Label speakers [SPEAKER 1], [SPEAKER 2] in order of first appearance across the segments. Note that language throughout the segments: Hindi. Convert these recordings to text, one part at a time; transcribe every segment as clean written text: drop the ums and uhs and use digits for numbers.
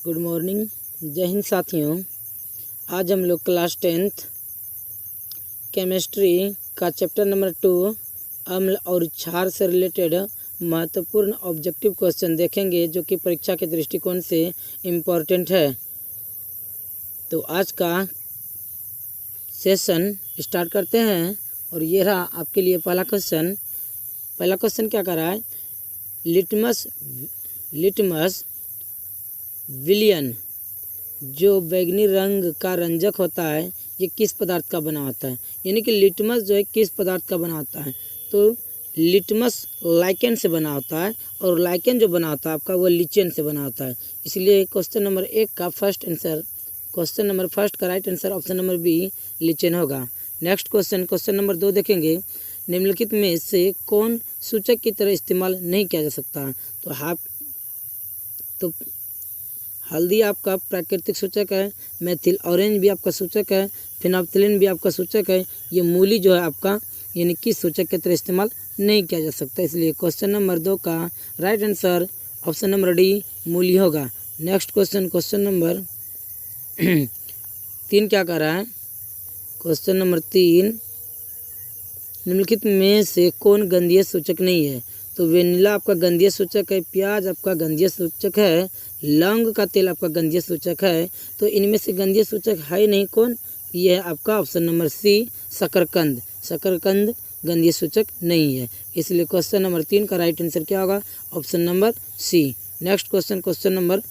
[SPEAKER 1] गुड मॉर्निंग, जय हिंद साथियों। आज हम लोग क्लास 10th केमिस्ट्री का चैप्टर नंबर 2 अम्ल और क्षार से रिलेटेड महत्वपूर्ण ऑब्जेक्टिव क्वेश्चन देखेंगे जो कि परीक्षा के दृष्टिकोण से इम्पोर्टेंट है। तो आज का सेशन स्टार्ट करते हैं और ये रहा आपके लिए पहला क्वेश्चन। पहला क्वेश्चन क्या कर रहा है, लिटमस विलियन जो बैगनी रंग का रंजक होता है ये किस पदार्थ का बना होता है। यानी कि लिटमस जो है किस पदार्थ का बना होता है, तो लिटमस लाइकेन से बना होता है और लाइकेन जो बना होता है आपका वो लिचेन से बना होता है। इसलिए क्वेश्चन नंबर 1 का first answer, question number first का right answer option number B lichen होगा। नेक्स्ट क्वेश्चन नंबर 2 देखेंगे, निम्नलिखित में से कौन सूचक की तरह इस्तेमाल नहीं किया जा सकता। तो हल्दी आपका प्राकृतिक सूचक है, मेथिल ऑरेंज भी आपका सूचक है, फिनोल्फ्थालीन भी आपका सूचक है। ये मूली जो है आपका यानी कि सूचक की तरह इस्तेमाल नहीं किया जा सकता। इसलिए क्वेश्चन नंबर 2 का right answer option number D मूली होगा। नेक्स्ट क्वेश्चन नंबर 3 क्या कर रहा है, क्वेश्चन नंबर 3, निम्नलिखित में से कौन गंधीय सूचक नहीं है। तो वेनिला आपका गंधीय सूचक है, प्याज आपका गंधीय सूचक है, लौंग का तेल आपका गंधीय सूचक है। तो इनमें से गंधीय सूचक है नहीं कौन, ये है आपका ऑप्शन नंबर सी शकरकंद। शकरकंद गंधीय सूचक नहीं है। इसलिए क्वेश्चन नंबर 3 का राइट आंसर क्या होगा, option number C. Next question number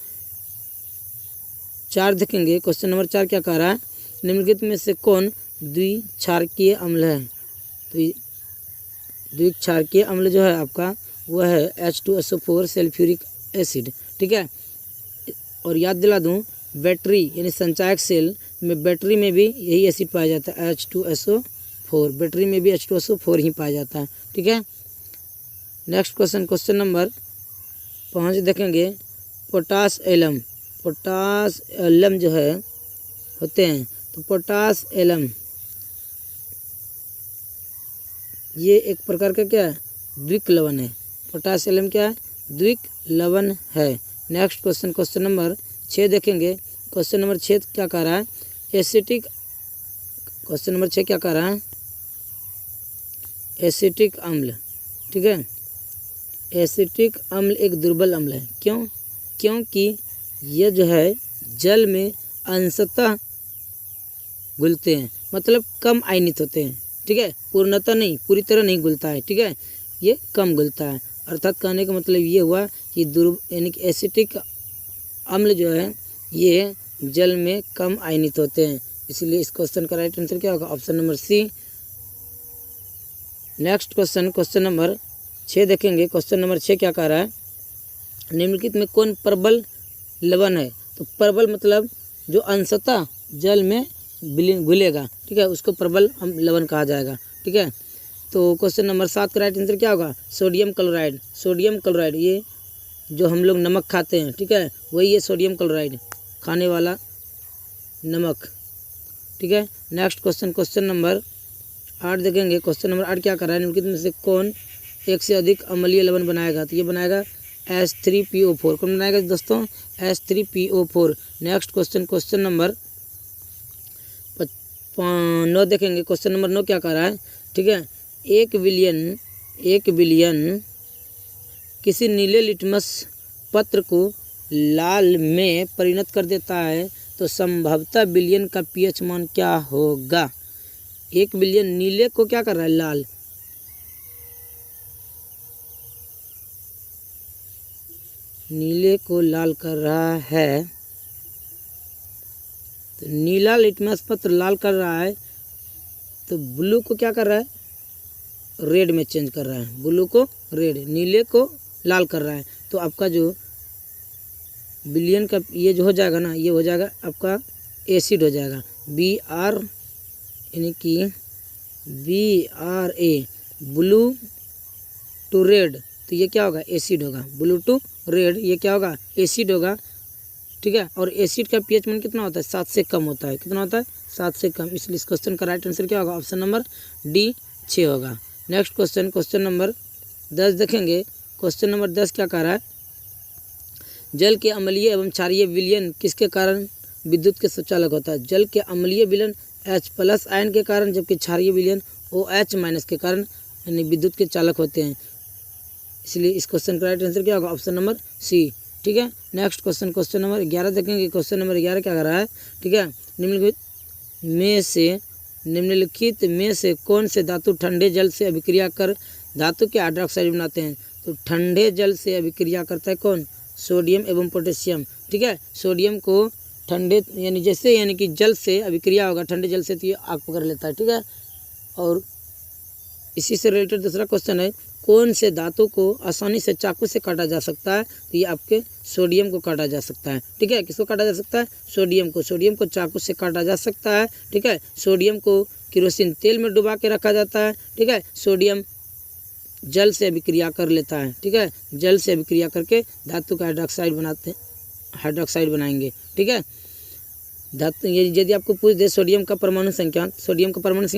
[SPEAKER 1] 4 देखेंगे। क्वेश्चन नंबर 4 क्या कह रहा है, निम्नलिखित में से कौन द्विक्षारकीय अम्ल है। तो द्विक्षारकीय अम्ल जो है आपका वह है H2SO4 सल्फ्यूरिक एसिड। ठीक है, और याद दिला दूं बैटरी यानी संचायक सेल में बैटरी में भी यही एसिड पाया जाता है H2SO4, बैटरी में भी H2SO4 ही पाया जाता है। ठीक है, नेक्स्ट क्वेश्चन नंबर 5 देखेंगे, पोटास एलम जो है होते हैं। तो पोटास एलम ये एक प्रकार का क्या है, द्विक लवण है। पोटास एलम क्या है, द्विक लवण है। नेक्स्ट क्वेश्चन नंबर 6 देखेंगे। क्वेश्चन नंबर 6 क्या कह रहा है, क्वेश्चन नंबर 6 क्या कह रहा है, एसिटिक अम्ल। ठीक है, एसिटिक अम्ल एक दुर्बल अम्ल है। क्यों, क्योंकि यह जो है जल में अंशतः घुलते हैं, मतलब कम आयनित होते हैं। ठीक है, पूर्णतः नहीं, पूरी तरह नहीं घुलता है। ठीक है, ये कम घुलता है। अर्थात कहने का मतलब ये हुआ कि यानी कि एसिटिक अम्ल जो है ये जल में कम आयनित होते हैं। इसलिए इस क्वेश्चन का राइट आंसर क्या होगा, option number C. Next question number 6 देखेंगे। क्वेश्चन नंबर 6 क्या कह रहा है, निम्नलिखित में कौन प्रबल लवण है। तो प्रबल मतलब जो अंशतः जल में घुलेगा। ठीक है, उसको प्रबल लवण कहा जाएगा। ठीक है, तो क्वेश्चन नंबर 7 का राइट आंसर क्या होगा, सोडियम क्लोराइड। सोडियम क्लोराइड ये जो हम लोग नमक खाते हैं, ठीक है, वही ये सोडियम क्लोराइड खाने वाला नमक। ठीक है, नेक्स्ट क्वेश्चन नंबर 8 देखेंगे। क्वेश्चन नंबर 8 क्या कर रहा है, निम्नलिखित में से कौन एक से अधिक अम्लीय लवण बनाएगा। तो ये बनाएगा H3PO4। कौन बनाएगा दोस्तों, H3PO4। नेक्स्ट क्वेश्चन नंबर 9 देखेंगे। क्वेश्चन नंबर 9 क्या कह रहा है, ठीक है, एक विलियन किसी नीले लिटमस पत्र को लाल में परिणत कर देता है, तो संभवतः विलियन का पीएच मान क्या होगा। 1 बिलियन नीले को क्या कर रहा है, लाल। नीले को लाल कर रहा है, तो नीला लिटमस पत्र लाल कर रहा है, तो ब्लू को क्या कर रहा है, रेड में चेंज कर रहा है। ब्लू को रेड, नीले को लाल कर रहा है। तो आपका जो बिलियन का ये जो हो जाएगा ना, ये हो जाएगा आपका एसिड हो जाएगा, BR यानी कि BRA, ब्लू टू रेड। तो ये क्या होगा, एसिड होगा। ब्लू टू रेड ये क्या होगा, एसिड होगा। ठीक है, और एसिड का पीएच मान कितना होता है, 7 से कम होता है। कितना होता है, 7 से कम। इसलिए इस क्वेश्चन का राइट आंसर क्या होगा, ऑप्शन नंबर डी 6 होगा। नेक्स्ट क्वेश्चन नंबर 10 देखेंगे। क्वेश्चन नंबर 10 क्या कह रहा है, जल के अम्लीय एवं क्षारीय विलयन किसके कारण विद्युत के सुचालक होता है? जल के अम्लीय विलयन H+ आयन के कारण, जबकि क्षारीय विलयन OH- के कारण यानी विद्युत के चालक होते हैं। इसलिए इस क्वेश्चन का राइट आंसर क्या होगा? Option number C. ठीक है, नेक्स्ट क्वेश्चन, क्वेश्चन नंबर 11 देखेंगे। क्वेश्चन नंबर 11 क्या कर रहा है? ठीक है, निम्नलिखित में से कौन से धातु ठंडे जल से अभिक्रिया कर धातु के हाइड्रोक्साइड बनाते हैं? तो ठंडे जल से अभिक्रिया करता है कौन? सोडियम एवं पोटेशियम। ठीक है, सोडियम को ठंडे यानी कि जल से अभिक्रिया होगा ठंडे जल से, तो ये आग पकड़ लेता है। ठीक है, और इसी से रिलेटेड दूसरा क्वेश्चन है, कौन से धातु को आसानी से चाकू से काटा जा सकता है? तो ये आपके सोडियम को काटा जा सकता है। ठीक है, किसको काटा जा सकता है? सोडियम को। सोडियम को चाकू से काटा जा सकता है। ठीक है, सोडियम को केरोसिन तेल में डुबा के रखा जाता है। ठीक है, सोडियम जल से अभिक्रिया कर लेता है। ठीक है, जल से अभिक्रिया करके धातु का हाइड्रोक्साइड बनाएंगे। ठीक है, धातु यदि आपको पूछ दे सोडियम का परमाणु संख्या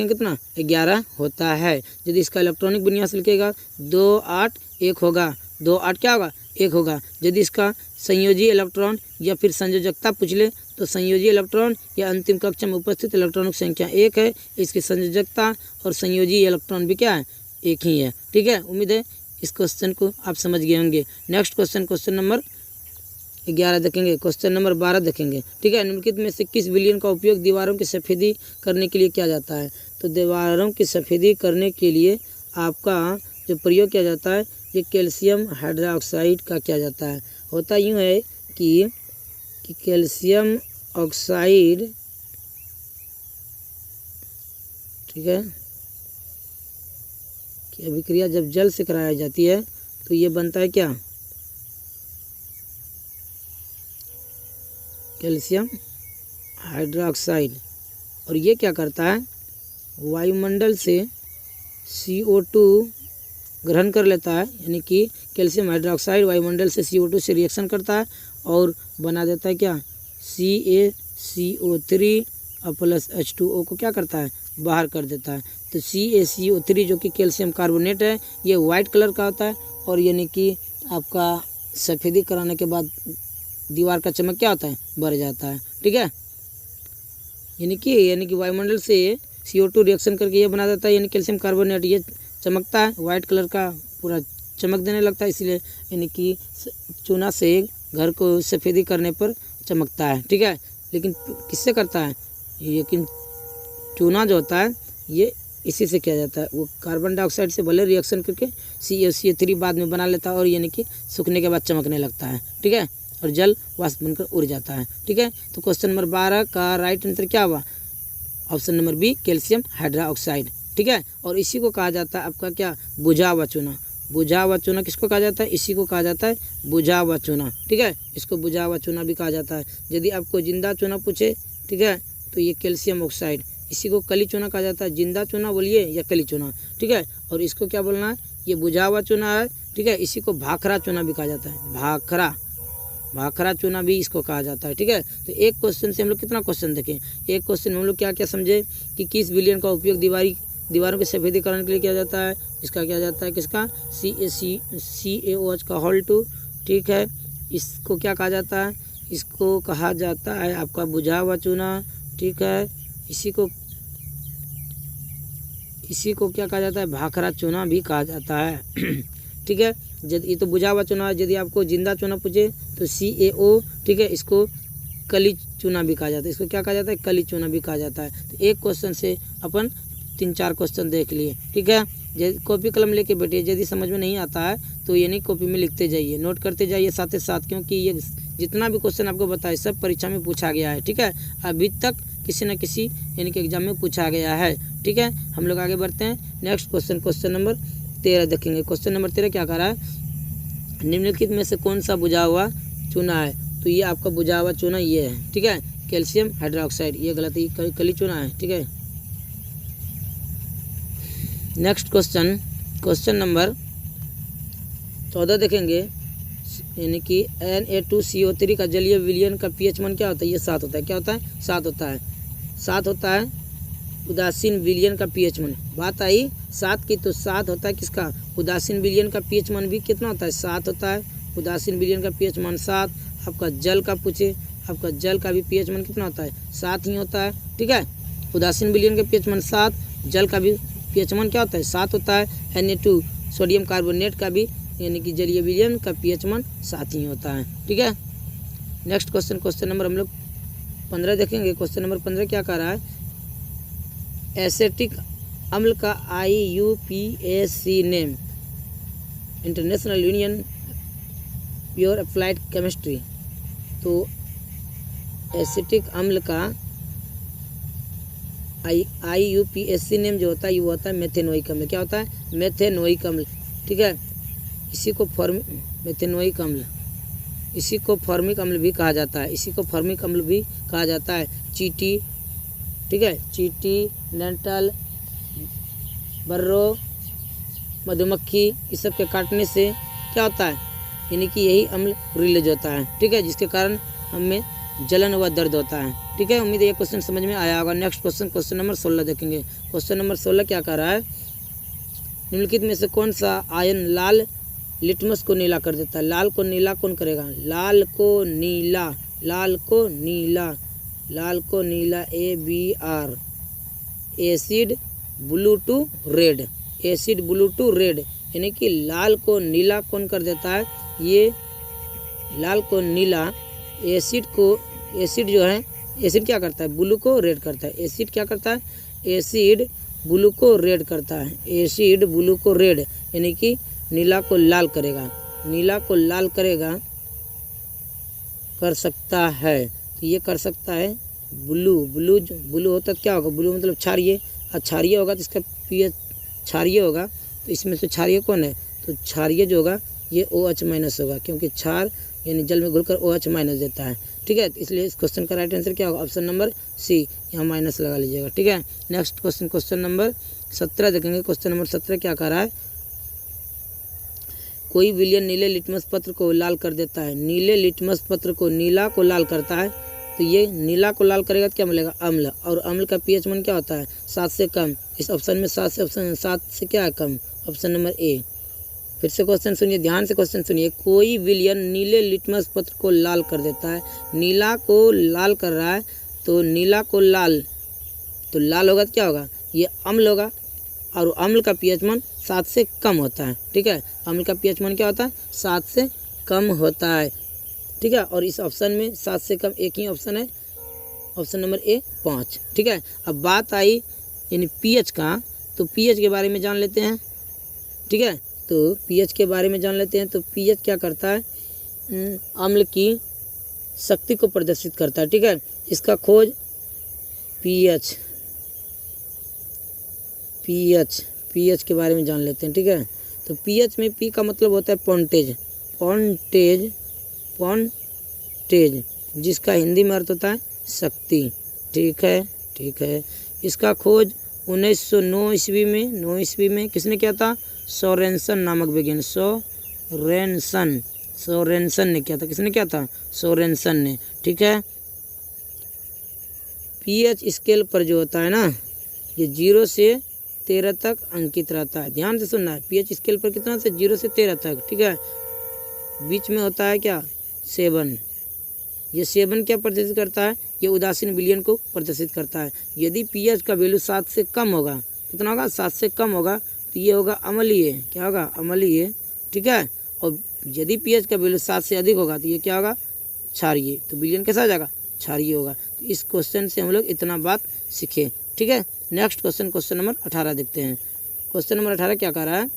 [SPEAKER 1] कितना? 11 होता है। यदि इसका इलेक्ट्रॉनिक विन्यास लिखेगा 2 8 1 होगा। 2 8 क्या होगा? 1 होगा। यदि इसका संयोजी इलेक्ट्रॉन या फिर संयोजकता पूछ ले तो संयोजी इलेक्ट्रॉन या अंतिम कक्षा में उपस्थित इलेक्ट्रॉनिक संख्या 1 है। इसकी संयोजकता और संयोजी इलेक्ट्रॉन भी क्या है? 1 ही है। ठीक है, उम्मीद है इस क्वेश्चन को आप समझ गए होंगे। नेक्स्ट क्वेश्चन, क्वेश्चन नंबर 11 देखेंगे। क्वेश्चन नंबर 12 देखेंगे। ठीक है, निम्नलिखित में से किस विलयन का उपयोग दीवारों की सफेदी करने के लिए किया जाता है? तो दीवारों की सफेदी करने के लिए आपका जो प्रयोग किया जाता है ये कैल्शियम हाइड्रोक्साइड का किया जाता है। होता यूँ है कि कैल्शियम ऑक्साइड, ठीक है, की अभिक्रिया जब जल से कराई जाती है तो ये बनता है क्या? Calcium hydroxide. और ये क्या करता है? वायुमंडल से CO2 ग्रहण कर लेता है, यानी कि कैल्शियम हाइड्रोक्साइड वायुमंडल से CO2 से रिएक्शन करता है और बना देता है क्या? CaCO3 प्लस H2O को क्या करता है? बाहर कर देता है। तो CaCO3 जो कि कैल्शियम कार्बोनेट है, ये वाइट कलर का होता है और यानी कि आपका सफेदी कराने के बाद दीवार का चमक क्या होता है? बढ़ जाता है। ठीक है, यानी कि वायुमंडल से CO2 रिएक्शन करके ये बना देता है, यानी कैल्शियम कार्बोनेट, ये चमकता है, वाइट कलर का पूरा चमक देने लगता है। इसलिए यानी कि चूना से घर को सफेदी करने पर चमकता है। ठीक है, लेकिन किससे करता है? लेकिन चूना जो होता है ये इसी से किया जाता है। वो कार्बन डाइऑक्साइड से भले रिएक्शन करके CaCO3 बाद में बना लेता है और यानी कि सूखने के बाद चमकने लगता है। ठीक है, और जल वाष्प बनकर उड़ जाता है। ठीक है, तो क्वेश्चन नंबर 12 का राइट आंसर क्या हुआ? Option number B, calcium hydroxide. ठीक है, और इसी को कहा जाता है आपका क्या? बुझा हुआ चूना। बुझा हुआ चूना किसको कहा जाता है? इसी को कहा जाता है बुझा हुआ चूना। ठीक है, इसको बुझा हुआ चूना भी कहा जाता है। यदि आपको जिंदा चूना पूछे, ठीक है, तो ये कैल्शियम ऑक्साइड, इसी को कली चूना कहा जाता है। जिंदा चूना बोलिए या कली चूना। ठीक है, और इसको क्या बोलना है? ये बुझा हुआ चूना है। ठीक है, इसी को भाखरा चूना भी कहा जाता है। भाखरा चूना भी इसको कहा जाता है। ठीक है, तो एक क्वेश्चन से हम लोग कितना क्वेश्चन देखें? एक क्वेश्चन में हम लोग क्या क्या समझे कि किस विलयन का उपयोग दीवारों के सफेदीकरण के लिए किया जाता है? इसका किया जाता है किसका? CaOH का होल 2। ठीक है, इसको क्या कहा जाता है? इसको कहा जाता है आपका बुझा हुआ चूना। ठीक है, इसी को क्या कहा जाता है? भाखरा चूना भी कहा जाता है। ठीक है, ये तो बुझा हुआ चूना है। यदि आपको जिंदा चूना पूछे तो CaO, ठीक है, इसको कली चूना भी कहा जाता है। इसको क्या कहा जाता है? कली चूना भी कहा जाता है। तो एक क्वेश्चन से अपन 3-4 क्वेश्चन देख लिए। ठीक है, कॉपी कलम लेके बैठिए। यदि समझ में नहीं आता है तो ये नहीं, कॉपी में लिखते जाइए, नोट करते जाइए साथ ही साथ, क्योंकि ये जितना भी क्वेश्चन आपको बताए सब परीक्षा में पूछा गया है। ठीक है, अभी तक किसी न किसी यानी कि एग्जाम में पूछा गया है। ठीक है, हम लोग आगे बढ़ते हैं। नेक्स्ट क्वेश्चन, क्वेश्चन नंबर 13 देखेंगे। क्वेश्चन नंबर 13 क्या कह रहा है? निम्नलिखित में से कौन सा बुझा हुआ चूना है? तो ये आपका बुझा हुआ चूना ये है। ठीक है, कैल्शियम हाइड्रोक्साइड। ये गलत है, कली चूना है। ठीक है, नेक्स्ट क्वेश्चन, क्वेश्चन नंबर 14 देखेंगे। यानी कि Na2CO3 का जलीय विलयन का pH मान क्या होता है? ये 7 होता है। क्या होता है? 7 होता है। 7 होता है उदासीन विलयन का pH मान। बात आई 7 की, तो 7 होता है किसका? उदासीन विलयन का pH मान भी कितना होता है? 7 होता है। उदासीन विलयन का पीएच मान 7। आपका जल का पूछे, आपका जल का भी पीएच मान कितना होता है, 7 ही होता है। ठीक है, उदासीन विलयन का पीएच मान 7, जल का भी पीएच मान क्या होता है, 7 होता है। Na2 सोडियम कार्बोनेट का भी यानी कि जलीय विलयन का पीएच मान 7 ही होता है। ठीक है, नेक्स्ट क्वेश्चन नंबर हम लोग 15 देखेंगे। क्वेश्चन नंबर 15 क्या कह रहा है, एसेटिक अम्ल का IUPAC name, international union pure applied chemistry. तो एसिटिक अम्ल का IUPAC नेम जो होता है वो होता है मेथेनोइक अम्ल। क्या होता है, मेथेनोइक अम्ल। ठीक है, इसी को मेथेनोइक अम्ल, इसी को फॉर्मिक अम्ल भी कहा जाता है, इसी को फॉर्मिक अम्ल भी कहा जाता है। चींटी, ठीक है, चींटी, नेंटल, बर्रो, मधुमक्खी, इस सब के काटने से क्या होता है, यानी कि यही अम्ल रिलीज होता है। ठीक है, जिसके कारण हमें जलन व दर्द होता है। ठीक है, उम्मीद है ये क्वेश्चन समझ में आया होगा। नेक्स्ट क्वेश्चन नंबर 16 देखेंगे। क्वेश्चन नंबर 16 क्या कह रहा है, निम्नलिखित में से कौन सा आयन लाल लिटमस को नीला कर देता है। लाल को नीला कौन करेगा, लाल को नीला, लाल को नीला, लाल को नीला ABR, acid blue to red, acid blue to red, यानी कि लाल को नीला कौन कर देता है, ये लाल को नीला एसिड जो है, एसिड क्या करता है, ब्लू को रेड करता है। एसिड क्या करता है, एसिड ब्लू को रेड करता है, एसिड ब्लू को रेड, यानी कि नीला को लाल करेगा, नीला को लाल करेगा, कर सकता है। तो ये कर सकता है ब्लू, ब्लू जो ब्लू होता है क्या होगा, ब्लू मतलब क्षारीय, और क्षारीय होगा तो इसका पीएच क्षारीय होगा। तो इसमें से क्षारीय कौन है, तो क्षारीय जो होगा ये OH- होगा, क्योंकि क्षार यानी जल में घुलकर OH- देता है। ठीक है, इसलिए इस क्वेश्चन का राइट आंसर क्या होगा, ऑप्शन नंबर C, यहाँ माइनस लगा लीजिएगा। ठीक है, नेक्स्ट क्वेश्चन नंबर 17 देखेंगे। क्वेश्चन नंबर 17 क्या कह रहा है, कोई विलयन नीले लिटमस पत्र को लाल कर देता है, नीले लिटमस पत्र को नीला को लाल करता है। तो ये नीला को लाल करेगा तो क्या मिलेगा, अम्ल, और अम्ल का पीएच मान क्या होता है, 7 से कम। इस ऑप्शन में 7 से क्या है, कम, ऑप्शन नंबर A। फिर से क्वेश्चन सुनिए, ध्यान से क्वेश्चन सुनिए, कोई विलयन नीले लिटमस पत्र को लाल कर देता है, नीला को लाल कर रहा है, तो नीला को लाल, तो लाल होगा तो क्या होगा, ये अम्ल होगा, और अम्ल का पीएच मान 7 से कम होता है। ठीक है, अम्ल का पीएच मान क्या होता है, 7 से कम होता है। ठीक है, और इस ऑप्शन में 7 से कम एक ही ऑप्शन है, ऑप्शन नंबर A 5। ठीक है, अब बात आई यानी पीएच का, तो पीएच के बारे में जान लेते हैं। ठीक है, तो पीएच के बारे में जान लेते हैं। तो पीएच क्या करता है, अम्ल की शक्ति को प्रदर्शित करता है। ठीक है, इसका खोज पीएच के बारे में जान लेते हैं। ठीक है, तो पीएच में P का मतलब होता है पॉन्टेज, जिसका हिंदी में अर्थ होता है शक्ति। ठीक है, इसका खोज 1909 ईस्वी में किसने किया था, सोरेनसन नामक वैज्ञानिक, सोरेनसन ने किया था। किसने किया था, सोरेनसन ने। ठीक है, पीएच स्केल पर जो होता है ना, ये 0 से 13 तक अंकित रहता है। ध्यान से सुनना है, पीएच स्केल पर कितना से 0 से 13 तक। ठीक है, बीच में होता है क्या, 7। ये 7 क्या प्रदर्शित करता है, ये उदासीन विलयन को प्रदर्शित करता है। यदि पीएच का वैल्यू 7 से कम होगा, कितना होगा, 7 से कम होगा, तो ये होगा अम्लीय। क्या होगा, अम्लीय। ठीक है, और यदि पीएच का वैल्यू 7 से अधिक होगा तो ये क्या होगा, क्षारीय। तो विलयन कैसा हो जाएगा, क्षारीय होगा। तो इस क्वेश्चन से हम लोग इतना बात सीखे। ठीक है, नेक्स्ट क्वेश्चन नंबर 18 देखते हैं। क्वेश्चन नंबर 18 क्या कह रहा है,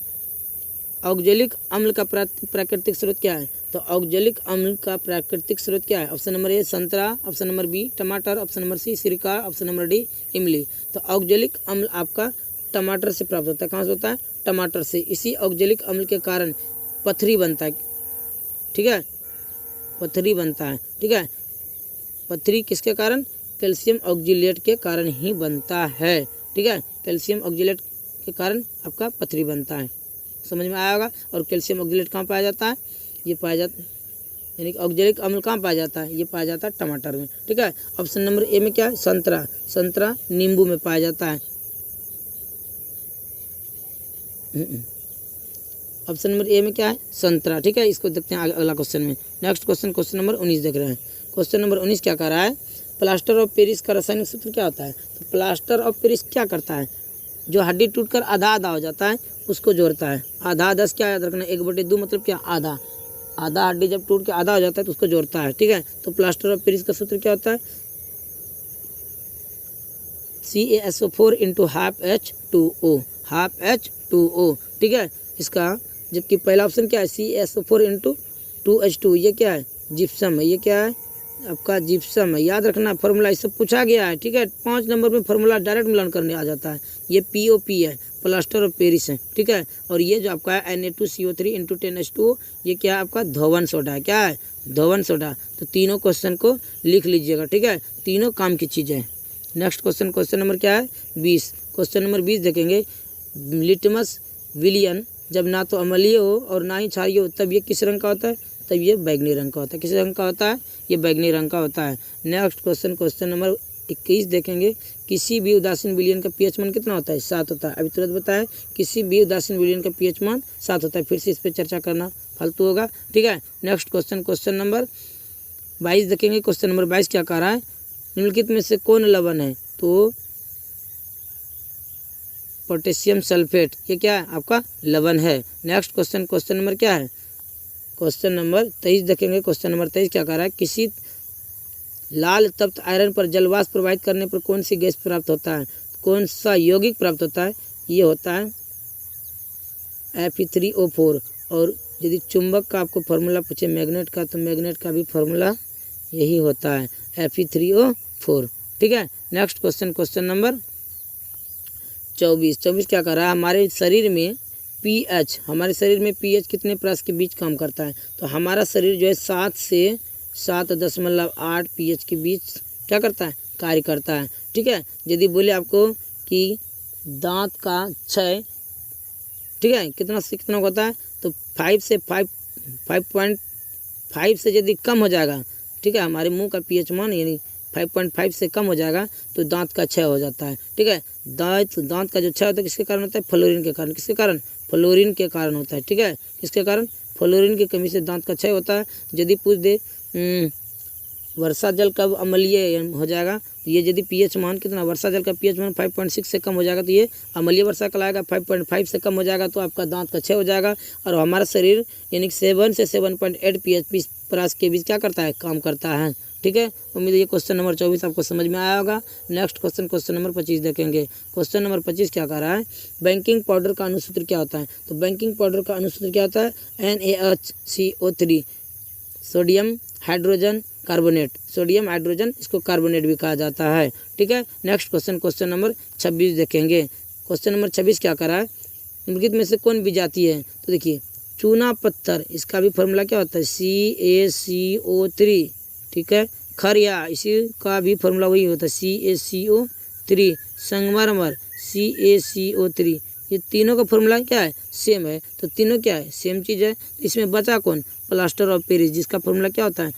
[SPEAKER 1] औगजेलिक अम्ल का प्राकृतिक स्रोत क्या है। तो औगजेलिक अम्ल का प्राकृतिक स्रोत क्या है, ऑप्शन नंबर A संतरा, ऑप्शन नंबर B टमाटर, ऑप्शन नंबर C सिरका, ऑप्शन नंबर D इमली। तो औगजेलिक अम्ल आपका टमाटर से प्राप्त होता है। कहाँ से होता है, टमाटर से। इसी औगजेलिक अम्ल के कारण पथरी बनता है। ठीक है, पथरी बनता है। ठीक है, पथरी किसके कारण, कैल्शियम ऑक्जिलेट के कारण ही बनता है। ठीक है, कैल्शियम ऑक्जिलेट के कारण आपका पथरी बनता है, समझ में आया होगा। और कैल्शियम ऑक्जिलेट कहाँ पाया जाता है, ये पाया जाता यानी कि ऑक्जेलिक अम्ल कहाँ पाया जाता है, ये पाया जाता है टमाटर में। ठीक है, ऑप्शन नंबर A में क्या है, संतरा नींबू में पाया जाता है। ऑप्शन नंबर ए में क्या है, संतरा। ठीक है, इसको देखते हैं अगला क्वेश्चन में। नेक्स्ट क्वेश्चन, क्वेश्चन नंबर 19 देख रहे हैं। क्वेश्चन नंबर 19 क्या कह रहा है, प्लास्टर ऑफ पेरिस का रासायनिक सूत्र क्या होता है। तो प्लास्टर ऑफ पेरिस क्या करता है, जो हड्डी टूटकर आधा आधा हो जाता है उसको जोड़ता है। आधा आधा क्या याद रखना, 1/2 मतलब क्या, आधा। आधा हड्डी जब टूट के आधा हो जाता है तो उसको जोड़ता है। ठीक है, तो प्लास्टर ऑफ पेरिस का सूत्र क्या होता है, CaSO4 × ½ H2O। ठीक है, इसका जबकि पहला ऑप्शन क्या है, CaSO4 × 2H2, ये क्या है, जिप्सम है। ये क्या है आपका, जिप्सम है। याद रखना फार्मूला, इससे पूछा गया है। ठीक है, 5 नंबर में फार्मूला डायरेक्ट मिलान करने आ जाता है। ये POP है, प्लास्टर ऑफ पेरिस है। ठीक है, और ये जो आपका है Na2CO3 × 10H2O, ये क्या है आपका, धोवन सोडा है। क्या है, धोवन सोडा। तो तीनों क्वेश्चन को लिख लीजिएगा। ठीक है, तीनों काम की चीज़ें हैं। नेक्स्ट क्वेश्चन, क्वेश्चन नंबर क्या है, 20। क्वेश्चन नंबर 20 देखेंगे, लिटमस विलियन जब ना तो अम्लीय हो और ना ही क्षारीय हो तब ये किस रंग का होता है, तब ये बैगनी रंग का होता है। किस रंग का होता है, ये बैगनी रंग का होता है। नेक्स्ट क्वेश्चन, क्वेश्चन नंबर 21 देखेंगे, किसी भी उदासीन विलयन का pH मान कितना होता है, 7 होता है। अभी तुरंत बताया, किसी भी उदासीन विलयन का pH मान 7 होता है। फिर से इस पर चर्चा करना फालतू होगा। ठीक है, नेक्स्ट क्वेश्चन, क्वेश्चन नंबर 22 देखेंगे। क्वेश्चन नंबर 22 क्या कह रहा है, निम्नलिखित में से कौन लवण है, तो पोटेशियम सल्फेट, ये क्या है आपका, लवण है। नेक्स्ट क्वेश्चन, क्वेश्चन नंबर क्या है, क्वेश्चन नंबर 23 देखेंगे। क्वेश्चन नंबर 23 क्या कह रहा है, किसी लाल तप्त आयरन पर जलवाष्प प्रवाहित करने पर कौन सी गैस प्राप्त होता है, कौन सा यौगिक प्राप्त होता है, ये होता है Fe3O4। और यदि चुंबक का आपको फार्मूला पूछे मैग्नेट का, तो मैग्नेट का भी फार्मूला यही होता है, Fe3O4। ठीक है, नेक्स्ट क्वेश्चन, क्वेश्चन नंबर 24 क्या कर रहा है, हमारे शरीर में pH, हमारे शरीर में pH कितने प्रास के बीच काम करता है। तो हमारा शरीर जो है 7 से 7.8 pH के बीच क्या करता है, कार्य करता है। ठीक है, यदि बोले आपको कि दांत का क्षय, ठीक है, कितना से कितना होता है, तो 5.5 से यदि कम हो जाएगा, ठीक है, हमारे मुंह का pH मान यानी 5.5 से कम हो जाएगा तो दांत का क्षय हो जाता है। ठीक है, दांत का जो क्षय होता है किसके कारण होता है, फ्लोरीन के कारण। किसके कारण, फ्लोरीन के कारण होता है। ठीक है, किसके कारण, फ्लोरीन की कमी से दांत का क्षय होता है। यदि पूछ दे वर्षा जल कब अम्लीय हो जाएगा, तो ये यदि pH मान कितना, वर्षा जल का pH मान 5.6 से कम हो जाएगा तो ये अम्लीय वर्षा कहलाएगा। 5.5 से कम हो जाएगा तो आपका दांत का क्षय हो जाएगा। और हमारा शरीर यानी 7 से 7.8 pH प्रास के बीच क्या करता है, काम करता है। ठीक है, उम्मीद है ये क्वेश्चन नंबर 24 आपको समझ में आया होगा। नेक्स्ट क्वेश्चन, क्वेश्चन नंबर 25 देखेंगे। क्वेश्चन नंबर 25 क्या कह रहा है, बेकिंग पाउडर का अनुसूत्र क्या होता है। तो बेकिंग पाउडर का अनुसूत्र क्या होता है, NaHCO3, sodium hydrogen carbonate. Sodium hydrogen, इसको कार्बोनेट भी कहा जाता है। ठीक है, नेक्स्ट क्वेश्चन, क्वेश्चन नंबर 26 देखेंगे। क्वेश्चन नंबर 26 क्या कर रहा है, निम्नलिखित में से कौन विजातीय है। तो देखिए, चूना पत्थर, इसका भी फार्मूला क्या होता है, CaCO3। ठीक है, खरिया, इसी का भी फार्मूला वही होता है, CaCO3। संगमरमर, CaCO3। ये तीनों का फार्मूला क्या है, सेम है। तो तीनों क्या है, सेम चीज़ है। तो इसमें बचा कौन, प्लास्टर ऑफ पेरिस, जिसका फार्मूला क्या होता है,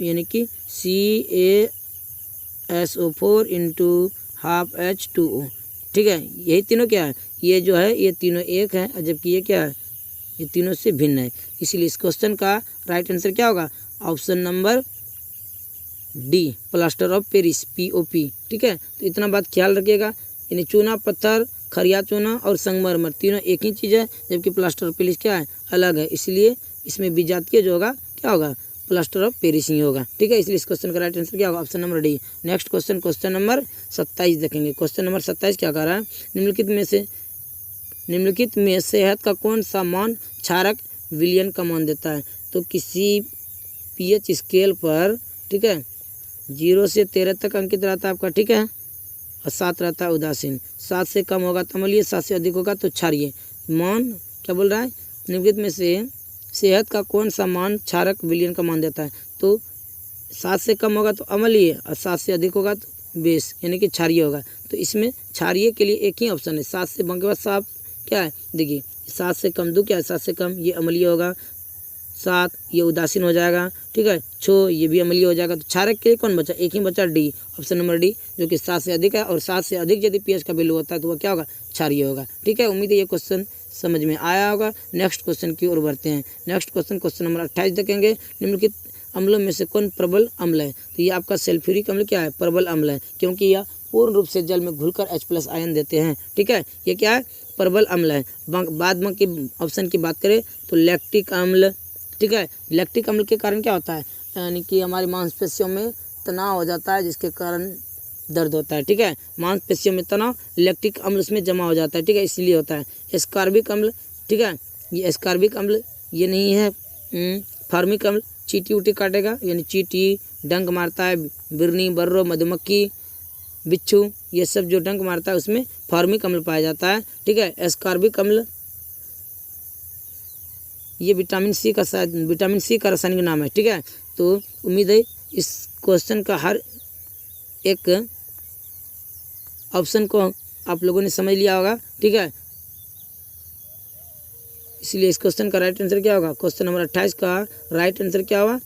[SPEAKER 1] यानी कि CaSO4 × ½ H2O। ठीक है, यही तीनों क्या है, ये जो है ये तीनों एक है, जबकि ये क्या है, ये तीनों से भिन्न है। इसीलिए इस क्वेश्चन का राइट आंसर क्या होगा, option number D, plaster of Paris, POP। ठीक है, तो इतना बात ख्याल रखिएगा, यानी चूना पत्थर, खरिया चूना और संगमरमर तीनों एक ही चीज़ है, जबकि प्लास्टर ऑफ पेरिस क्या है, अलग है। इसलिए इसमें विजातीय जो होगा क्या होगा, प्लास्टर ऑफ पेरिस ही होगा। ठीक है, इसलिए इस क्वेश्चन का राइट आंसर क्या होगा, option number D. Next question, question number 27 देखेंगे। क्वेश्चन नंबर 27 क्या कह रहा है, निम्नलिखित में सेहत का कौन सा मान क्षारक विलयन का मान देता है। तो किसी pH स्केल पर, ठीक है, 0 से 13 तक अंकित रहता है आपका। ठीक है, और 7 रहता है उदासीन। 7 से कम होगा तो अम्लीय, 7 से अधिक होगा तो क्षारीय। मान क्या बोल रहा है, निम्नलिखित में से सेहत का कौन सा मान क्षारक विलयन का मान देता है। तो 7 से कम होगा तो अम्लीय और 7 से अधिक होगा तो बेस यानी कि क्षारीय होगा। तो इसमें क्षारीय के लिए एक ही ऑप्शन है, 7 से कम के बाद 7 क्या है, देखिए 7 से कम 2 क्या है, 7 से कम ये अम्लीय होगा, 7 ये उदासीन हो जाएगा। ठीक है, 6 ये भी अम्लीय हो जाएगा। तो क्षारक के लिए कौन बचा, एक ही बचा, डी, ऑप्शन नंबर डी, जो कि 7 से अधिक है। और 7 से अधिक यदि pH का वैल्यू होता है तो वह क्या होगा, क्षारीय होगा। ठीक है, उम्मीद है ये क्वेश्चन समझ में आया होगा। नेक्स्ट क्वेश्चन की ओर बढ़ते हैं। नेक्स्ट क्वेश्चन नंबर 28 देखेंगे। निम्नलिखित अम्लों में से कौन प्रबल अम्ल है? तो ये आपका सल्फ्यूरिक अम्ल क्या है? प्रबल अम्ल है, क्योंकि यह पूर्ण रूप से जल में घुलकर H+ आयन देते हैं। ठीक है, ये क्या है? प्रबल अम्ल है। बाद में की ऑप्शन की बात करें तो लैक्टिक अम्ल। ठीक है, लैक्टिक अम्ल के कारण क्या होता है? यानी कि हमारी मांसपेशियों में तनाव हो जाता है, जिसके कारण दर्द होता है। ठीक है, मांसपेशियों में तनाव, लैक्टिक अम्ल उसमें जमा हो जाता है। ठीक है, इसलिए होता है। एस्कॉर्बिक अम्ल, ठीक है, ये एस्कॉर्बिक अम्ल ये नहीं है। फार्मिक अम्ल चींटी उटी काटेगा, यानी चींटी डंक मारता है, बिरनी, बर्रो, मधुमक्खी, बिच्छू, ये सब जो डंक मारता है उसमें फार्मिक अम्ल पाया जाता है। ठीक है, एस्कॉर्बिक अम्ल ये विटामिन सी का रासायनिक नाम है। ठीक है, तो उम्मीद है इस क्वेश्चन का हर एक ऑप्शन को आप लोगों ने समझ लिया होगा। ठीक है, इसलिए इस क्वेश्चन का राइट आंसर क्या होगा? क्वेश्चन नंबर 28 का राइट आंसर क्या होगा?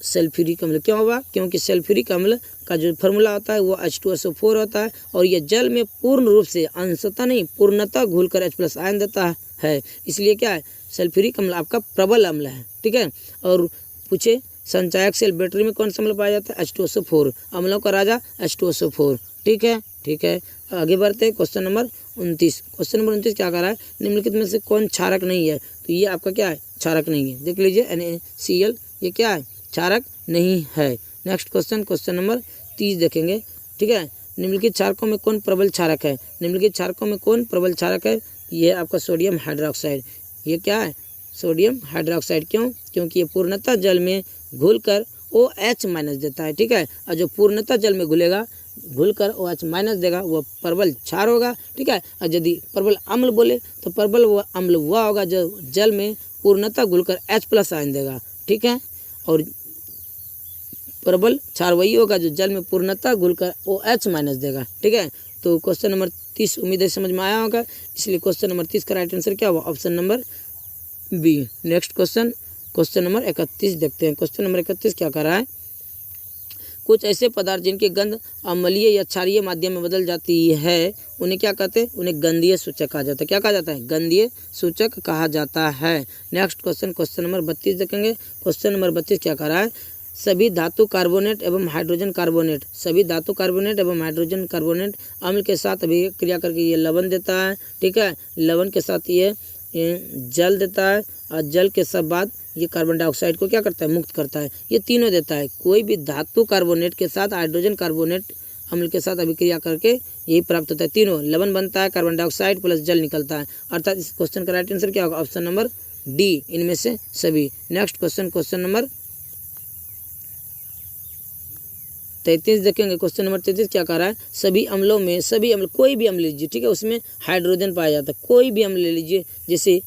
[SPEAKER 1] सल्फ्यूरिक अम्ल। क्यों होगा? क्योंकि सल्फ्यूरिक अम्ल का जो फॉर्मूला होता है वो H2SO4 होता है, और यह जल में पूर्ण रूप से, अंशतः नहीं पूर्णतः घुलकर H+ आयन देता है। इसलिए क्या है? सल्फ्यूरिक अम्ल आपका प्रबल अम्ल है। ठीक है, और पूछे संचायक सेल बैटरी में कौन सा अम्ल पाया जाता है? H2SO4, अम्लों का राजा H2SO4। ठीक है, ठीक है, आगे बढ़ते हैं। Question number 29। क्वेश्चन नंबर 29 क्या कर रहा है? निम्नलिखित में से कौन क्षारक नहीं है? तो ये आपका क्या है? क्षारक नहीं है। देख लीजिए NaCl, ये क्या है? क्षारक नहीं है। नेक्स्ट क्वेश्चन नंबर 30 देखेंगे। ठीक है, निम्नलिखित क्षारकों में कौन प्रबल क्षारक है? निम्नलिखित क्षारकों में कौन प्रबल क्षारक है? ये आपका सोडियम हाइड्रोक्साइड। ये क्या है? Sodium hydroxide. क्यों? क्योंकि ये पूर्णतः जल में घुलकर OH- देता है। ठीक है, और जो पूर्णतः जल में घुलकर OH- देगा वो प्रबल क्षार होगा। ठीक है, और यदि प्रबल अम्ल बोले तो प्रबल वो अम्ल वह होगा जो जल में पूर्णतः घुलकर H+ आयन देगा। ठीक है, और प्रबल क्षार वही होगा जो जल में पूर्णतः घुलकर OH- देगा। ठीक है, तो क्वेश्चन नंबर 30 उम्मीद है समझ में आया होगा। इसलिए क्वेश्चन नंबर 30 का राइट आंसर क्या हुआ? Option number B. Next question number 31 देखते हैं। क्वेश्चन नंबर 31 क्या कर रहा है? कुछ ऐसे पदार्थ जिनकी गंध अम्लीय या क्षारीय माध्यम में बदल जाती है, उन्हें क्या कहते हैं? उन्हें गंधीय सूचक कहा जाता है। क्या कहा जाता है? गंधीय सूचक कहा जाता है। नेक्स्ट क्वेश्चन नंबर 32 देखेंगे। क्वेश्चन नंबर 32 क्या कर रहा है? सभी धातु कार्बोनेट एवं हाइड्रोजन कार्बोनेट अम्ल के साथ अभिक्रिया करके ये लवण देता है। ठीक है, लवण के साथ ये जल देता है, और जल के सब बाद ये कार्बन डाइऑक्साइड को क्या करता है? मुक्त करता है। ये तीनों देता है। कोई भी धातु कार्बोनेट के साथ हाइड्रोजन कार्बोनेट अम्ल के साथ अभिक्रिया करके यही प्राप्त होता है। तीनों लवण बनता है, कार्बन डाइऑक्साइड प्लस जल निकलता है। अर्थात इस क्वेश्चन का राइट आंसर क्या होगा? ऑप्शन नंबर डी, इनमें से सभी। नेक्स्ट क्वेश्चन नंबर 33 देखेंगे। क्वेश्चन नंबर 33 क्या कह रहा है? सभी अम्ल कोई भी अम्ल लीजिए, ठीक है, उसमें हाइड्रोजन पाया जाता है। कोई भी अम्ल ले लीजिए, जैसे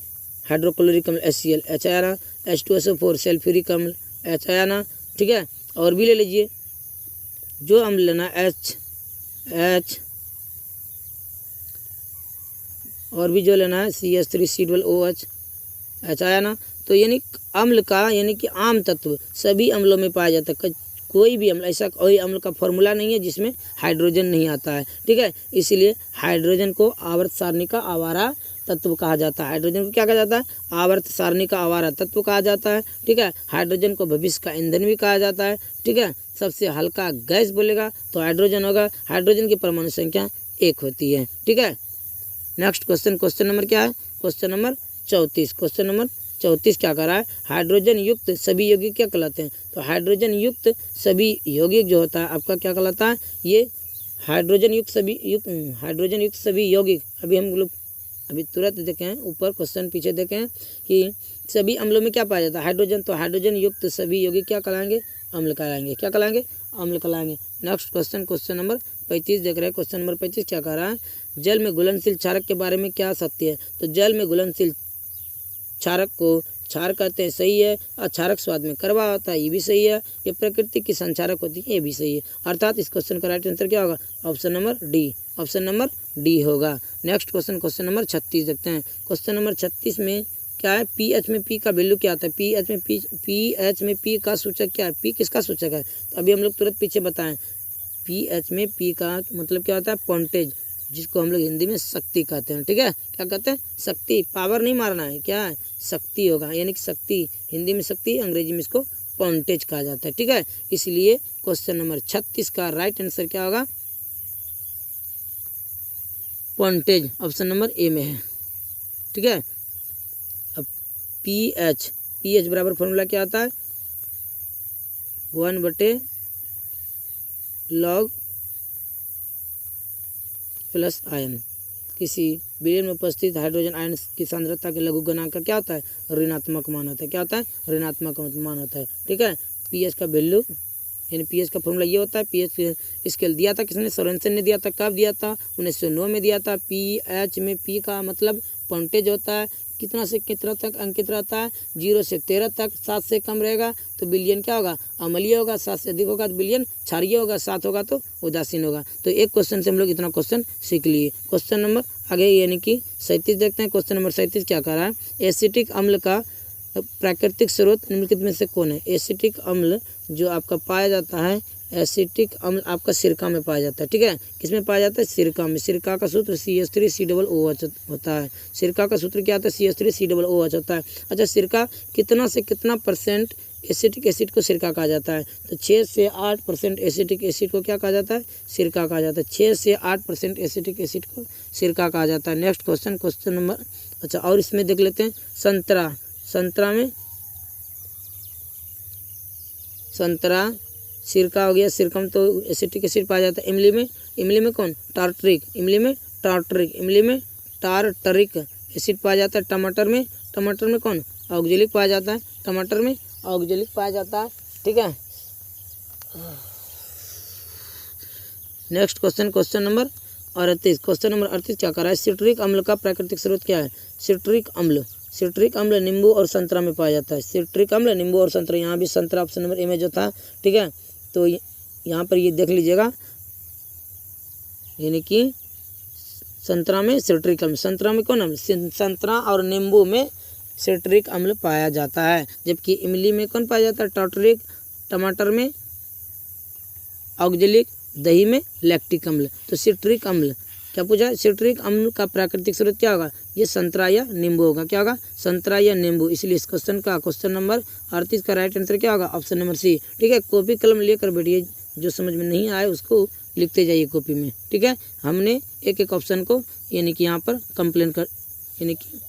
[SPEAKER 1] हाइड्रोक्लोरिक अम्ल HCl, H H2SO4, सल्फ्यूरिक अम्ल H, ठीक है, और भी ले लीजिए जो अम्ल लेना H, और भी जो लेना है CH3COOH H, तो यानी अम्ल का यानी कि आम तत्व सभी अम्लों में पाया जाता है। कोई भी अम्ल, ऐसा कोई अम्ल का फॉर्मूला नहीं है जिसमें हाइड्रोजन नहीं आता है। ठीक है, इसलिए हाइड्रोजन को आवर्त सारणी का आवारा तत्व कहा जाता है। हाइड्रोजन को क्या कहा जाता है? आवर्त सारणी का आवारा तत्व कहा जाता है। ठीक है, हाइड्रोजन को भविष्य का ईंधन भी कहा जाता है। ठीक है, सबसे हल्का गैस बोलेगा तो हाइड्रोजन होगा। हाइड्रोजन की परमाणु संख्या 1 होती है। ठीक है, नेक्स्ट क्वेश्चन नंबर क्या है? Question number 34। क्वेश्चन नंबर 34 क्या कर रहा है? हाइड्रोजन युक्त सभी यौगिक क्या कहलाते हैं? तो हाइड्रोजन युक्त सभी यौगिक जो होता है आपका क्या कहलाता है? ये हाइड्रोजन युक्त सभी यौगिक, अभी तुरंत देखें, ऊपर क्वेश्चन पीछे देखें कि सभी अम्लों में क्या पाया जाता है? हाइड्रोजन। तो हाइड्रोजन युक्त सभी यौगिक क्या कहलाएंगे? अम्ल कहलाएंगे। क्या कहलाएंगे? अम्ल कहलाएंगे। नेक्स्ट क्वेश्चन नंबर 35 देख रहे हैं। क्वेश्चन नंबर 35 क्या कह रहा है? जल में घुलनशील क्षारक के बारे में क्या सत्य है? तो जल में घुलनशील क्षारक को क्षार कहते हैं, सही है। और क्षारक स्वाद में कड़वा होता है, ये भी सही है। ये प्रकृति की संक्षारक होती है, ये भी सही है। अर्थात इस क्वेश्चन का राइट आंसर क्या होगा? Option number D. Option number D होगा। नेक्स्ट क्वेश्चन नंबर 36 देखते हैं। क्वेश्चन नंबर 36 में क्या है? पीएच में पी का वैल्यू क्या आता है? पीएच में पी का सूचक क्या है? पी किसका सूचक है? तो अभी हम लोग तुरंत पीछे बताएं। पीएच में पी का मतलब क्या होता है? पॉइंटेज। जिसको हम लोग हिंदी में शक्ति कहते हैं। ठीक है, क्या कहते हैं? शक्ति। पावर नहीं मारना है, क्या है? शक्ति होगा, यानी कि शक्ति हिंदी में शक्ति, अंग्रेजी में इसको पॉइंटेज कहा जाता है। ठीक है, इसलिए क्वेश्चन नंबर 36 का राइट आंसर क्या होगा? पॉइंटेज, ऑप्शन नंबर ए में है। ठीक है, अब पीएच, पीएच बराबर फॉर्मूला क्या आता है? 1/log plus ion. किसी विलयन में उपस्थित हाइड्रोजन आयन की सांद्रता के लघुगणक का क्या होता है? ऋणात्मक मान होता है। क्या होता है? ऋणात्मक मान होता है। ठीक है, पीएच का वैल्यू यानी पीएच का फॉर्मूला ये होता है। पीएच स्केल दिया था किसने? सोरेनसन ने दिया था। कब दिया था? 1909 में दिया था। पीएच में पी का मतलब पॉइंटेज होता है। कितना से कितना तक अंकित रहता है? 0 से 13 तक। 7 से कम रहेगा तो विलयन क्या होगा? अम्लीय होगा। 7 से अधिक होगा तो विलयन क्षारीय होगा। 7 होगा तो उदासीन होगा। तो एक क्वेश्चन से हम लोग इतना क्वेश्चन सीख लिए। क्वेश्चन नंबर आगे यानी कि 37 देखते हैं। क्वेश्चन नंबर 37 क्या कह रहा है? एसिटिक अम्ल का प्राकृतिक स्रोत निम्नलिखित में से कौन है? एसिटिक अम्ल जो आपका पाया जाता है, एसिटिक अम्ल आपका सिरका में पाया जाता है। ठीक है, किसमें पाया जाता है? सिरका में। सिरका का सूत्र CH3COOH होता है। सिरका का सूत्र क्या होता है? CH3COOH होता है। अच्छा, सिरका कितना से कितना परसेंट एसिटिक एसिड को सिरका कहा जाता है? तो 6 से 8% एसिटिक एसिड को क्या कहा जाता है? सिरका कहा जाता है। 6 से 8% एसिटिक एसिड को सिरका कहा जाता है। नेक्स्ट क्वेश्चन, क्वेश्चन नंबर, अच्छा और इसमें देख लेते हैं। संतरा, संतरा में संतरा सिरका हो गया। सिरका में तो एसिटिक एसिड पाया जाता है। इमली में, इमली में कौन? टार्टरिक। इमली में टार्टरिक, इमली में टार्टरिक एसिड पाया जाता है। टमाटर में, टमाटर में कौन? ऑक्जेलिक पाया जाता है। टमाटर में ऑक्जेलिक पाया जाता है। ठीक है, next question, question number 38। Question number 38 क्या कर रहा है? सिट्रिक अम्ल का प्राकृतिक स्रोत क्या है? सिट्रिक अम्ल, सिट्रिक अम्ल नींबू और संतरा में पाया जाता है। सिट्रिक अम्ल नींबू और संतरा, यहाँ भी संतरा ऑप्शन नंबर ए में जो था। ठीक है, तो यहाँ पर ये देख लीजिएगा, यानी कि संतरा में सिट्रिक अम्ल, संतरा में कौन अम्ल? संतरा और नींबू में सिट्रिक अम्ल पाया जाता है। जबकि इमली में कौन पाया जाता है? टार्टरिक। टमाटर में ऑक्जेलिक। दही में लैक्टिक अम्ल। तो सिट्रिक अम्ल क्या पूछा? सिट्रिक अम्ल का प्राकृतिक स्रोत क्या होगा? ये संतरा या नींबू होगा। क्या होगा? संतरा या नींबू। इसलिए इस क्वेश्चन का क्वेश्चन नंबर 38 का राइट आंसर क्या होगा? Option number C. ठीक है, कॉपी कलम लेकर बैठिए, जो समझ में नहीं आए उसको लिखते जाइए कॉपी में। ठीक है, हमने एक एक ऑप्शन को यानी कि यहाँ पर कंप्लेन कर यानी कि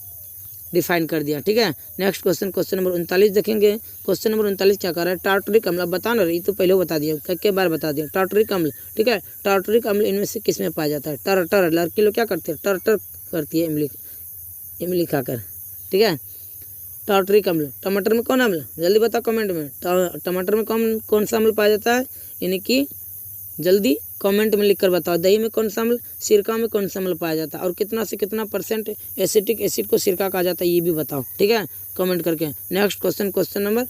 [SPEAKER 1] डिफाइन कर दिया। ठीक है, नेक्स्ट क्वेश्चन, क्वेश्चन नंबर 39 देखेंगे। क्वेश्चन नंबर 39 क्या कर रहा है? टार्टरिक अम्ल, अब बताना रही तो पहले बता दिया, कई बार बता दिया। टार्टरिक अम्ल, ठीक है, टार्टरिक अम्ल इनमें से किस में पाया जाता है? टर, लड़की लोग क्या करते हैं? टर करती है इमली, इमली खाकर। ठीक है, टार्टरिक अम्ल। टमाटर में कौन अम्ल? जल्दी बताओ कमेंट में। टमाटर में कौन सा अम्ल पाया जाता है? यानी कि जल्दी कमेंट में लिखकर बताओ। दही में कौन सा अम्ल? सिरका में कौन सा अम्ल पाया जाता है? और कितना से कितना परसेंट एसिटिक एसिड को सिरका कहा जाता है, ये भी बताओ। ठीक है, कमेंट करके। नेक्स्ट क्वेश्चन, क्वेश्चन नंबर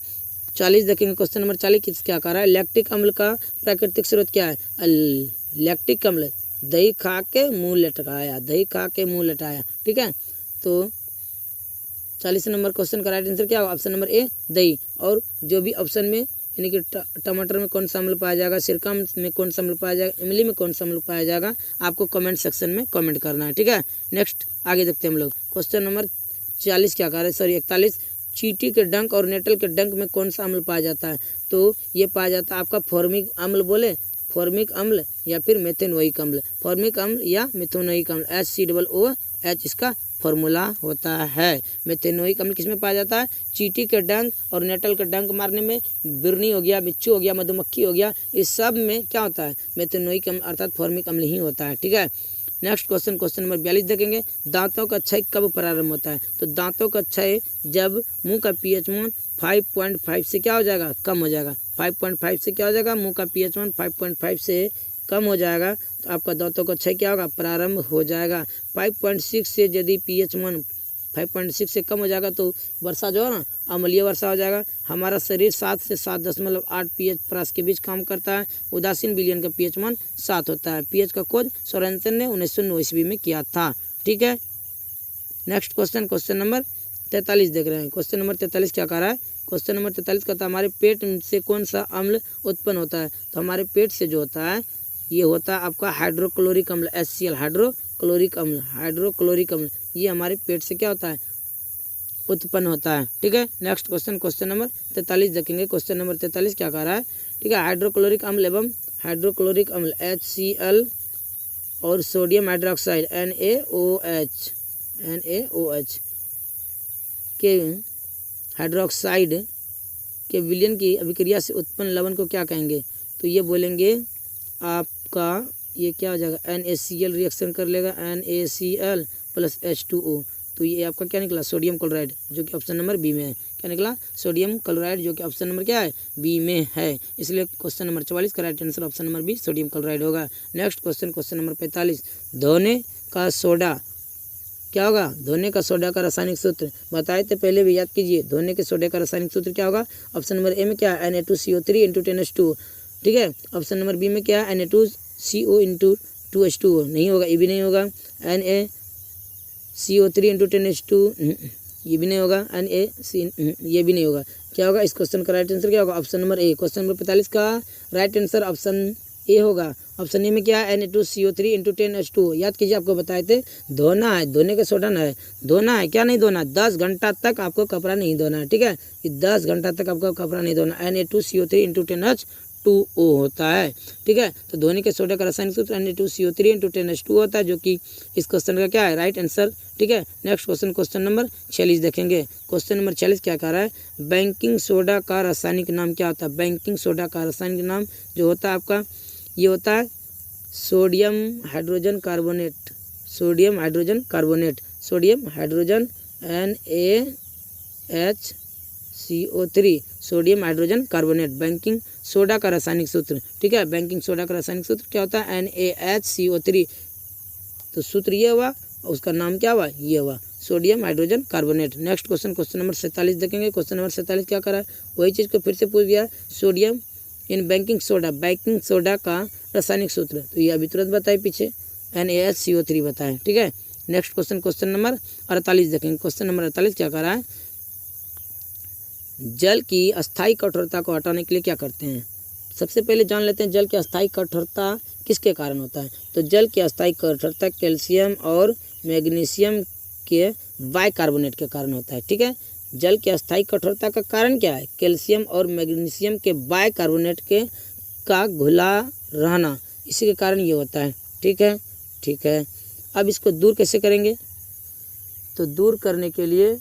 [SPEAKER 1] 40 देखेंगे। क्वेश्चन नंबर 40 क्या कह रहा है? लैक्टिक अम्ल का प्राकृतिक स्रोत क्या है? लैक्टिक अम्ल। दही खा के मुँह लटकाया, दही खा के मुँह लटाया। ठीक है, तो 40 नंबर क्वेश्चन का राइट आंसर क्या होगा? ऑप्शन नंबर ए, दही। और जो भी ऑप्शन में यानी कि टमाटर में कौन सा अम्ल पाया जाएगा, सिरका में कौन सा अम्ल पाया जाएगा, इमली में कौन सा अम्ल पाया जाएगा, आपको कमेंट सेक्शन में कमेंट करना है। ठीक है, नेक्स्ट आगे देखते हैं हम लोग। क्वेश्चन नंबर 40 क्या कह रहे हैं? सॉरी 41। चींटी के डंक और नेटल के डंक में कौन सा अम्ल पाया जाता है? तो ये पाया जाता है आपका फॉर्मिक अम्ल, बोले फॉर्मिक अम्ल या फिर मेथेनोइक अम्ल। फॉर्मिक अम्ल या मेथेनोइक अम्ल, HCOOH इसका फॉर्मूला होता है। मेथेनोइक अम्ल किसमें पाया जाता है? चींटी के डंक और नेटल के डंक मारने में, बिरनी हो गया, बिच्छू हो गया, मधुमक्खी हो गया, इस सब में क्या होता है? मेथेनोइक अम्ल अर्थात फॉर्मिक अम्ल ही होता है। ठीक है, नेक्स्ट क्वेश्चन, क्वेश्चन नंबर 42 देखेंगे। दांतों का क्षय कब प्रारंभ होता है? तो दांतों का क्षय जब मुंह का pH मान 5.5 से क्या हो जाएगा? कम हो जाएगा। 5.5 से क्या हो जाएगा? मुंह का pH मान 5.5 से कम हो जाएगा तो आपका दांतों का क्षय क्या होगा? प्रारंभ हो जाएगा। 5.6 से यदि pH मान 5.6 से कम हो जाएगा तो वर्षा जो है ना, अम्लीय वर्षा हो जाएगा। हमारा शरीर 7 से 7.8 pH प्रास के बीच काम करता है। उदासीन विलयन का pH मान 7 होता है। pH का खोज सोरेनसन ने 1909 ईस्वी में किया था। ठीक है, नेक्स्ट क्वेश्चन, क्वेश्चन नंबर 43 देख रहे हैं। क्वेश्चन नंबर 43 क्या कह रहा है? क्वेश्चन नंबर 43 कहता है हमारे पेट से कौन सा अम्ल उत्पन्न होता है? तो हमारे पेट से जो होता है ये होता है आपका हाइड्रोक्लोरिक अम्ल, HCl, हाइड्रोक्लोरिक अम्ल, ये हमारे पेट से क्या होता है, उत्पन्न होता है। ठीक है, नेक्स्ट क्वेश्चन, क्वेश्चन नंबर 43 देखेंगे। क्वेश्चन नंबर 43 क्या कह रहा है, ठीक है, हाइड्रोक्लोरिक अम्ल एवं हाइड्रोक्लोरिक अम्ल HCl और सोडियम हाइड्रोक्साइड NaOH के हाइड्रोक्साइड के विलयन की अभिक्रिया से उत्पन्न लवण को क्या कहेंगे? तो ये बोलेंगे आपका, ये क्या हो जाएगा, NaCl रिएक्शन कर लेगा, NaCl प्लस H2O, तो ये आपका क्या निकला, सोडियम क्लोराइड, जो कि ऑप्शन नंबर बी में है। क्या निकला, सोडियम क्लोराइड, जो कि ऑप्शन नंबर क्या है, बी में है। इसलिए क्वेश्चन नंबर 44 का right answer option number B, sodium chloride होगा। नेक्स्ट क्वेश्चन, क्वेश्चन नंबर 45, धोने का सोडा क्या होगा, धोने का सोडा का रासायनिक सूत्र बताए थे पहले भी, याद कीजिए। धोने के सोडे का रासायनिक सूत्र क्या होगा, ऑप्शन नंबर ए में क्या है, Na2CO3 × 10H2O। ठीक है, ऑप्शन नंबर बी में क्या है, Na2CO × 2H2O, नहीं होगा, ये भी नहीं होगा। NaCO3 × 10H2, ये भी नहीं होगा। ये भी नहीं होगा। क्या होगा, इस क्वेश्चन का राइट आंसर क्या होगा, option number A. Question number 45 का राइट आंसर ऑप्शन ए होगा। ऑप्शन ए में क्या है, Na2CO3 × 10H2O। याद कीजिए, आपको बताए थे धोना है, धोने का सोडा ना है, धोना है, क्या नहीं धोना, 10 घंटा तक आपको कपड़ा नहीं धोना है। ठीक है, ये 10 घंटा तक आपको कपड़ा नहीं धोना। Na2CO3 × 10H2O होता है। ठीक है, तो धोने के सोडा का रासायनिक सूत्र Na2CO3 × 10H2O होता है, जो कि इस क्वेश्चन का क्या है, राइट आंसर। ठीक है, नेक्स्ट क्वेश्चन, क्वेश्चन नंबर 46 देखेंगे। क्वेश्चन नंबर 46 क्या कह रहा है, बेकिंग सोडा का रासायनिक नाम क्या होता है? बेकिंग सोडा का रासायनिक नाम जो होता है आपका, ये होता है sodium hydrogen carbonate, sodium hydrogen carbonate, sodium hydrogen NaHCO3, sodium hydrogen carbonate, baking soda का रासायनिक सूत्र। ठीक है, बेकिंग सोडा का रासायनिक सूत्र क्या होता है, NaHCO3, तो सूत्र ये हुआ, उसका नाम क्या हुआ, ये हुआ sodium hydrogen carbonate. Next question, question number 47 देखेंगे। क्वेश्चन नंबर 47 क्या करा है, वही चीज़ को फिर से पूछ दिया, सोडियम इन बेकिंग सोडा, बेकिंग सोडा का रासायनिक सूत्र, तो ये अभी तुरंत बताए पीछे, NaHCO3 बताएं। ठीक है, नेक्स्ट क्वेश्चन, क्वेश्चन नंबर 48 देखेंगे। क्वेश्चन नंबर 48 क्या कर रहा है, जल की अस्थायी कठोरता को हटाने के लिए क्या करते हैं? सबसे पहले जान लेते हैं जल की अस्थायी कठोरता किसके कारण होता है। तो जल की अस्थायी कठोरता कैल्शियम और मैग्नीशियम के बाइकार्बोनेट के कारण होता है। ठीक है, जल की अस्थायी कठोरता का कारण क्या है, कैल्शियम और मैग्नीशियम के बाइकार्बोनेट के का घुला रहना, इसी के कारण ये होता है। ठीक है, ठीक है, अब इसको दूर कैसे करेंगे, तो दूर करने के लिए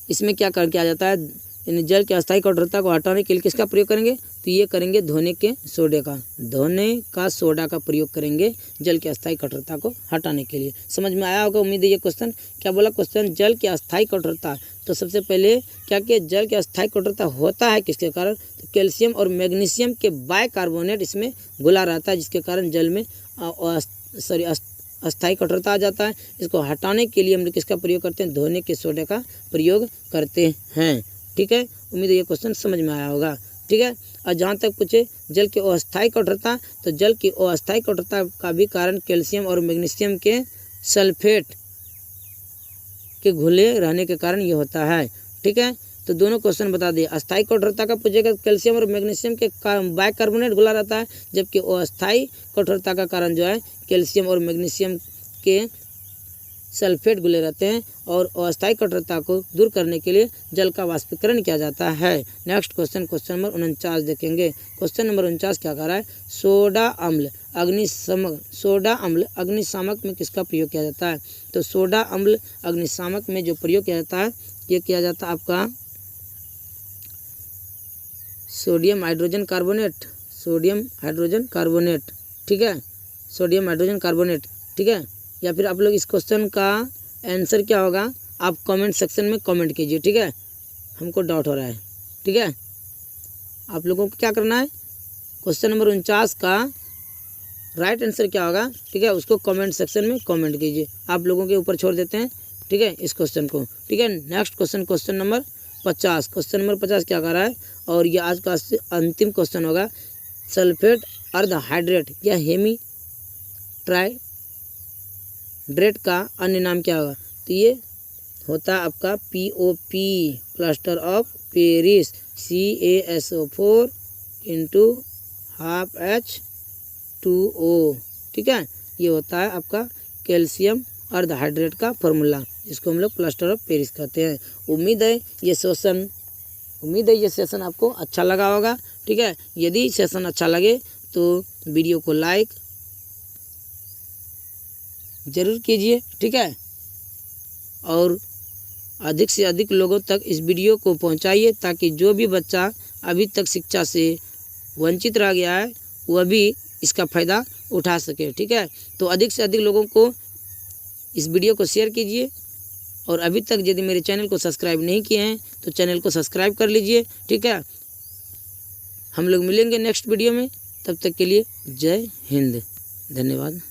[SPEAKER 1] इसमें क्या कर किया जाता है, जल की अस्थायी कठोरता को हटाने के लिए किसका प्रयोग करेंगे, तो ये करेंगे धोने के सोडे का, धोने का सोडा का प्रयोग करेंगे जल की अस्थायी कठोरता को हटाने के लिए। समझ में आया होगा, उम्मीद है। ये क्वेश्चन क्या बोला, क्वेश्चन जल की अस्थायी कठोरता, तो सबसे पहले क्या कि जल की अस्थायी कठोरता होता है किसके कारण, तो कैल्शियम और मैग्नीशियम के बाइकार्बोनेट इसमें घुला रहता है, जिसके कारण जल में अस्थायी कठोरता आ जाता है। इसको हटाने के लिए हम लोग किसका प्रयोग करते हैं, धोने के सोडे का प्रयोग करते हैं। ठीक है, उम्मीद है ये क्वेश्चन समझ में आया होगा। ठीक है, और जहाँ तक पूछे जल की अस्थायी कठोरता, तो जल की अस्थायी कठोरता का भी कारण कैल्शियम और मैग्नीशियम के सल्फेट के घुले रहने के कारण ये होता है। ठीक है, तो दोनों क्वेश्चन बता दिए। अस्थायी कठोरता का पूछेगा, कैल्शियम और मैग्नीशियम के बाइकार्बोनेट घुला रहता है, जबकि अस्थायी कठोरता का कारण जो है कैल्शियम और मैग्नीशियम के सल्फेट घुले रहते हैं, और अस्थायी कठोरता को दूर करने के लिए जल का वाष्पीकरण किया जाता है। नेक्स्ट क्वेश्चन, क्वेश्चन नंबर 49 देखेंगे। क्वेश्चन नंबर 49 क्या कर रहा है, सोडा अम्ल अग्निशामक में किसका प्रयोग किया जाता है? तो सोडा अम्ल अग्निशामक में जो प्रयोग किया जाता है, ये किया जाता है आपका सोडियम हाइड्रोजन कार्बोनेट, ठीक है, सोडियम हाइड्रोजन कार्बोनेट। ठीक है, या फिर आप लोग इस क्वेश्चन का आंसर क्या होगा, आप कमेंट सेक्शन में कमेंट कीजिए। ठीक है, हमको डाउट हो रहा है। ठीक है, आप लोगों को क्या करना है, क्वेश्चन नंबर 49 का राइट आंसर क्या होगा, ठीक है, उसको कमेंट सेक्शन में कमेंट कीजिए। आप लोगों के ऊपर छोड़ देते हैं, ठीक है, इस क्वेश्चन को। ठीक है, next question, question number 50। Question number 50 क्या कर रहा है, और ये आज का अंतिम क्वेश्चन होगा, सल्फेट अर्ध हाइड्रेट या हेमी ट्राइड्रेट का अन्य नाम क्या होगा? तो ये होता है आपका POP, plaster of Paris, CaSO4 into half H2O, ठीक है। ये होता है आपका कैल्शियम अर्धहाइड्रेट का फॉर्मूला, जिसको हम लोग प्लास्टर ऑफ पेरिस कहते हैं। उम्मीद है ये सेशन आपको अच्छा लगा होगा, ठीक है। यदि सेशन अच्छा लगे तो वीडियो को लाइक ज़रूर कीजिए, ठीक है, और अधिक से अधिक लोगों तक इस वीडियो को पहुंचाइए, ताकि जो भी बच्चा अभी तक शिक्षा से वंचित रह गया है वह भी इसका फ़ायदा उठा सके, ठीक है। तो अधिक से अधिक लोगों को इस वीडियो को शेयर कीजिए, और अभी तक यदि मेरे चैनल को सब्सक्राइब नहीं किए हैं तो चैनल को सब्सक्राइब कर लीजिए, ठीक है। हम लोग मिलेंगे नेक्स्ट वीडियो में, तब तक के लिए जय हिंद, धन्यवाद।